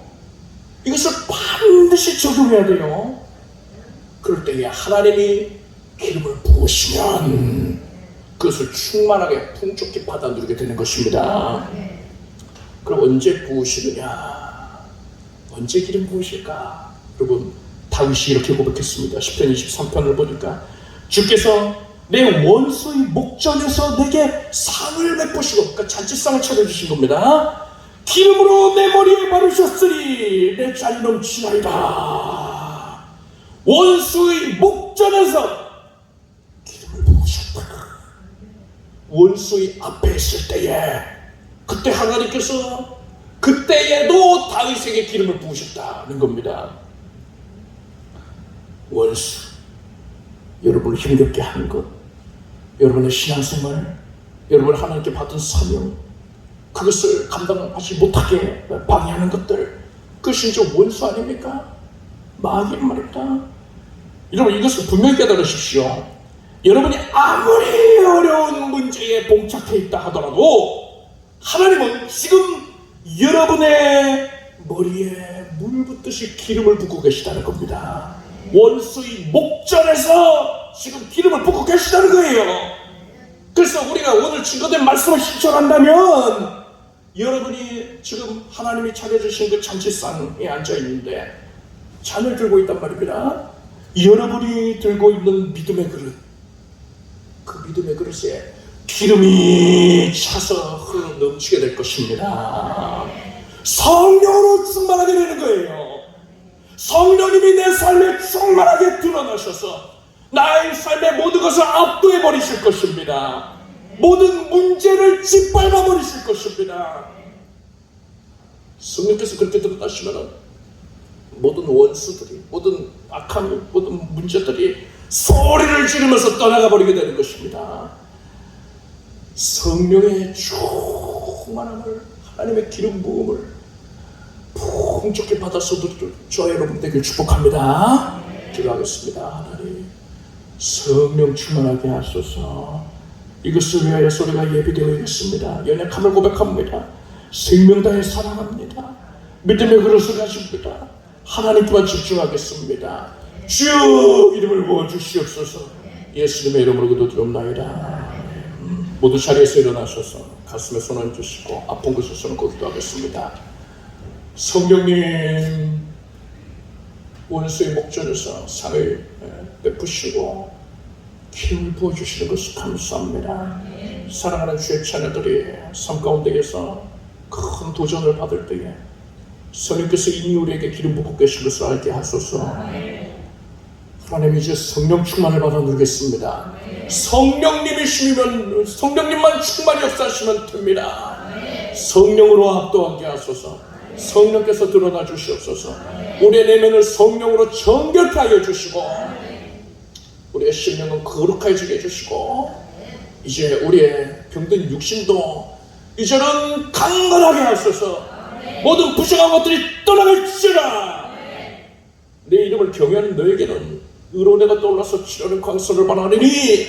이것을 반드시 적용해야 돼요. 그럴 때에 하나님이 기름을 부으시면 그것을 충만하게 풍족히 받아 누리게 되는 것입니다. 그럼 언제 부으시느냐? 언제 기름 부으실까? 여러분, 다윗이 이렇게 고백했습니다. 시편 23편을 보니까 주께서 내 원수의 목전에서 내게 상을 베푸시고, 그러니까 잔치상을 차려주신 겁니다. 기름으로 내 머리에 바르셨으니 내 짤이 넘치나이다. 원수의 목전에서 기름을 부으셨다. 원수의 앞에 있을 때에 그때 하나님께서 그때에도 다윗에게 기름을 부으셨다는 겁니다. 원수, 여러분을 힘겹게 하는 것, 여러분의 신앙생활, 여러분을 하나님께 받은 사명, 그것을 감당하지 못하게 방해하는 것들, 그것이 이제 원수 아닙니까? 마귀 말입니다. 여러분, 이것을 분명히 깨달으십시오. 여러분이 아무리 어려운 문제에 봉착해 있다 하더라도 하나님은 지금 여러분의 머리에 물 붓듯이 기름을 붓고 계시다는 겁니다. 원수의 목전에서 지금 기름을 붓고 계시다는 거예요. 그래서 우리가 오늘 증거된 말씀을 실천한다면 여러분이 지금 하나님이 차려주신 그 잔치상에 앉아있는데 잔을 들고 있단 말입니다. 여러분이 들고 있는 믿음의 그릇, 그 믿음의 그릇에 기름이 차서 흘러 넘치게 될 것입니다. 성령으로 충만하게 되는 거예요. 성령님이 내 삶에 충만하게 드러나셔서 나의 삶의 모든 것을 압도해 버리실 것입니다. 모든 문제를 짓밟아 버리실 것입니다. 성령께서 그렇게 드러나시면 모든 원수들이, 모든 악함, 모든 문제들이 소리를 지르면서 떠나가 버리게 되는 것입니다. 성령의 충만함을 하나님의 기름 부음을 풍족히 받아서도 저 여러분 되길 축복합니다. 기도하겠습니다. 하나님, 성령 충만하게 하소서. 이것을 위하여 소리가 예비되어 있습니다. 연약함을 고백합니다. 생명 다해 사랑합니다. 믿음의 그릇을 가집니다. 하나님께만 집중하겠습니다. 주여 이름을 부어주시옵소서. 예수님의 이름으로 기도드립나이다. 모두 자리에서 일어나셔서 가슴에 손 얹으시고 아픈 곳에 손을 꼭 기도하겠습니다. 성령님, 원수의 목전에서 상을 베푸시고 힘을 부어주시는 것을 감사합니다. 사랑하는 주의 자녀들이 삶 가운데에서 큰 도전을 받을 때에 성령께서 이미 우리에게 기름 붓고 계신 것을 알게 하소서. 하나님, 이제 성령 충만을 받아 누리겠습니다. 성령님이시면 성령님만 충만히 역사하시면 됩니다. 성령으로 압도하게 하소서. 성령께서 드러나 주시옵소서. 우리의 내면을 성령으로 정결케 하여 주시고 우리의 심령은 거룩해지게 해주시고 이제 우리의 병든 육신도 이제는 강건하게 하소서. 모든 부정한 것들이 떠나갈지어다. 내 이름을 경외하는 너에게는 의로운내가 떠올라서 치료는 광선을 발하느니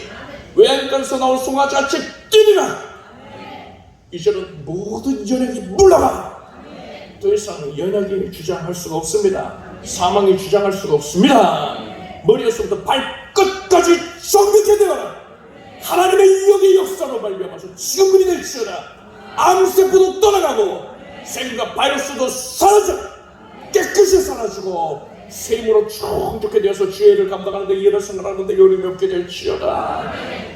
외양간에서 나온 송아지같이 뛰리라. 이제는 모든 연약이 물러가. 더 이상 연약이 주장할 수가 없습니다. 사망이 주장할 수가 없습니다. 머리에서부터 발끝까지 정직해 되어라. 하나님의 영의 역사로 말미암아서 지금분이 될지어다. 암세포도 떠나가고 생과 바이러스도 사라져 깨끗이 사라지고 새 힘으로 충족해 되어서 주의 일을 감당하는데 일을 생각하는데 요림이 없게 될지어다.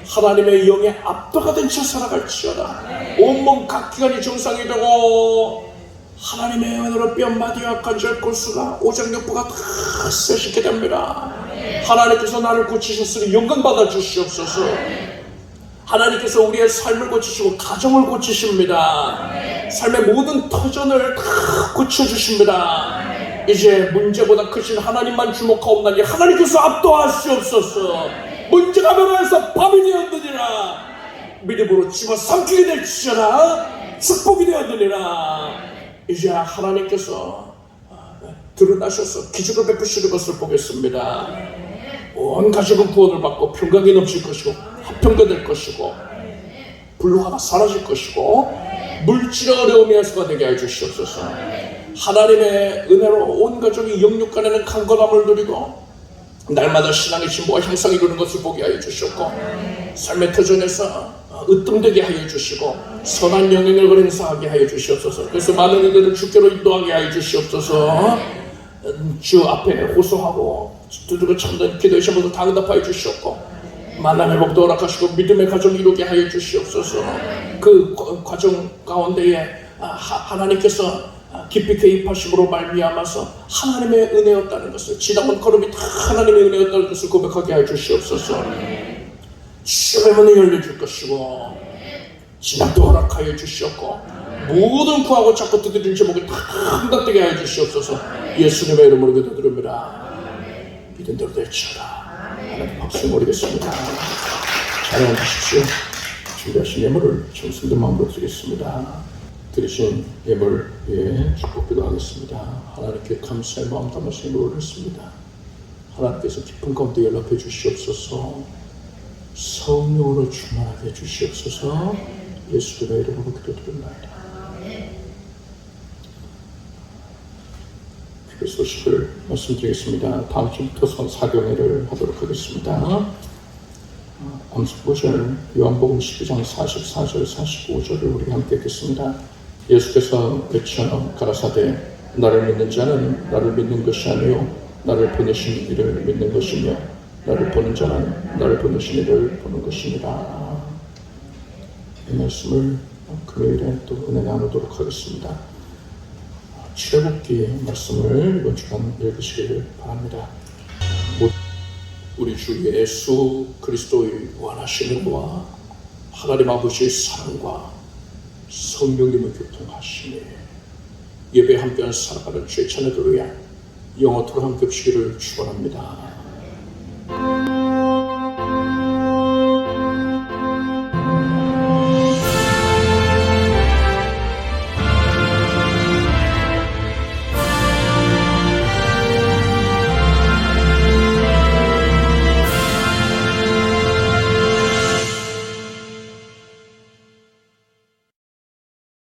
하나님의 영에 압도가 된 채 살아갈지어다. 온몸 각 기관이 정상이 되고 하나님의 은혜로 뼈마디와 관절 골수가 오장육부가 다 쇠시게 됩니다. 하나님께서 나를 고치셨으니 영광 받아 주시옵소서. 하나님께서 우리의 삶을 고치시고 가정을 고치십니다. 삶의 모든 터전을 다 고쳐주십니다. 이제 문제보다 크신 하나님만 주목하옵나니 하나님께서 압도하시옵소서. 문제가 변화해서 밤이 되었느니라. 믿음으로 집어삼키게 될지어다. 축복이 되었느니라. 이제 하나님께서 드러나셔서 기적을 베푸시는 것을 보겠습니다. 온 가족은 구원을 받고 평강이 넘칠 것이고 화평가 것이고 불화가 사라질 것이고 물질의 어려움이 해소가 되게 해주시옵소서. 하나님의 은혜로 온 가족이 영육간에는 강건함을 누리고 날마다 신앙의 진보와 향상이 이루는 것을 보게 하여 주시옵고 삶의 터전에서 으뜸되게 하여 주시고 선한 영향력을 행사하게 하여 주시옵소서. 그래서 많은 이들을 주께로 인도하게 하여 주시옵소서. 주 앞에 호소하고 두드려 참된 기도의 시험도 다 응답하여 주시옵고 만남의 복도 허락하시고 믿음의 가정 이루게 하여 주시옵소서. 그 과정 가운데에 하나님께서 깊이 개입하심으로 말미암아서 하나님의 은혜였다는 것을 지나온 걸음이 다 하나님의 은혜였다는 것을 고백하게 하여 주시옵소서. 주의 문이 열려줄 것이고 진학도 허락하여 주시옵고 모든 구하고 찾고 두드리는 제목이 다 응답되게 하여 주시옵소서. 예수님의 이름으로 기도드립니다. 믿은 대로 될지어다. 하나님 박수 모르겠습니다. 잘 앉으십시오. 준비하신 예물을 정성된 마음으로 드리겠습니다. 드리신 예물 위에 축복 기도하겠습니다. 하나님께 감사의 마음 담아서 예물을 했습니다. 하나님께서 깊은 가운데 연락해 주시옵소서. 성령으로 충만하게 해주시옵소서. 예수님의 이름으로 기도드립니다. 그 소식을 말씀드리겠습니다. 다음 주부터 사경회를 하도록 하겠습니다. 암송구절 요한복음 12장 44절 45절을 우리 함께 읽겠습니다. 예수께서 외쳐 가라사대 나를 믿는 자는 나를 믿는 것이 아니요 나를 보내신 이를 믿는 것이며 나를 보는 자는 나를 보내신 이를 보는 것입니다. 이 말씀을 금요일에 또 은혜 나누도록 하겠습니다. 출애굽기 말씀을 이번 주간 읽으시기를 바랍니다. 우리 주 예수 그리스도의 원하신 은혜와 하나님 아버지의 사랑과 성령님의 교통하심에 예배에 함께한 살아가는 주의 자녀들을 위한 영원토록 함께 하시기를 축원합니다.